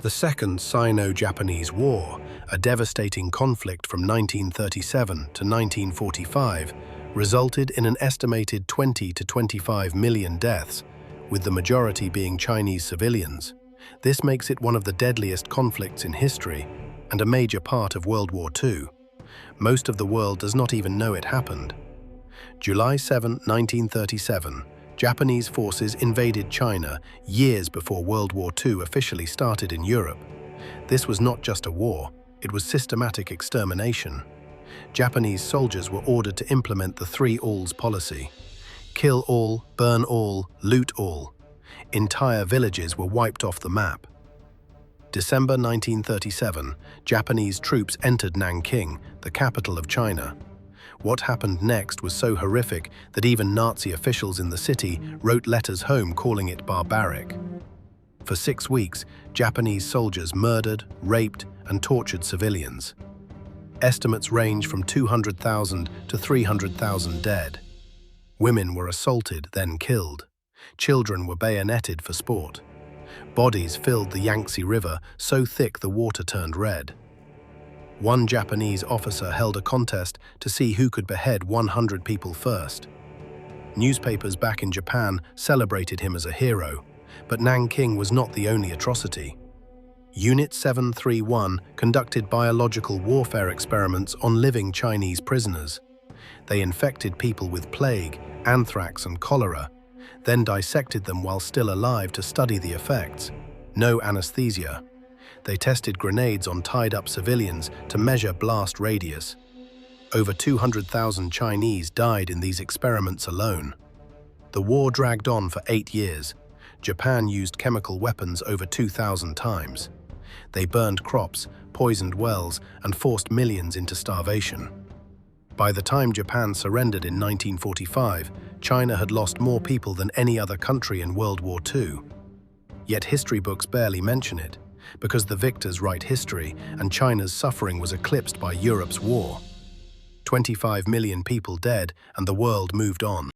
The Second Sino-Japanese War, a devastating conflict from 1937 to 1945, resulted in an estimated 20 to 25 million deaths, with the majority being Chinese civilians. This makes it one of the deadliest conflicts in history and a major part of World War II. Most of the world does not even know it happened. July 7, 1937, Japanese forces invaded China years before World War II officially started in Europe. This was not just a war, it was systematic extermination. Japanese soldiers were ordered to implement the 3 alls policy: kill all, burn all, loot all. Entire villages were wiped off the map. December 1937, Japanese troops entered Nanking, the capital of China. What happened next was so horrific that even Nazi officials in the city wrote letters home calling it barbaric. For 6 weeks, Japanese soldiers murdered, raped, and tortured civilians. Estimates range from 200,000 to 300,000 dead. Women were assaulted, then killed. Children were bayoneted for sport. Bodies filled the Yangtze River so thick the water turned red. One Japanese officer held a contest to see who could behead 100 people first. Newspapers back in Japan celebrated him as a hero, but Nanking was not the only atrocity. Unit 731 conducted biological warfare experiments on living Chinese prisoners. They infected people with plague, anthrax, and cholera, then dissected them while still alive to study the effects. No anesthesia. They tested grenades on tied-up civilians to measure blast radius. Over 200,000 Chinese died in these experiments alone. The war dragged on for 8 years. Japan used chemical weapons over 2,000 times. They burned crops, poisoned wells, and forced millions into starvation. By the time Japan surrendered in 1945, China had lost more people than any other country in World War II. Yet history books barely mention it, because the victors write history and China's suffering was eclipsed by Europe's war. 25 million people dead and the world moved on.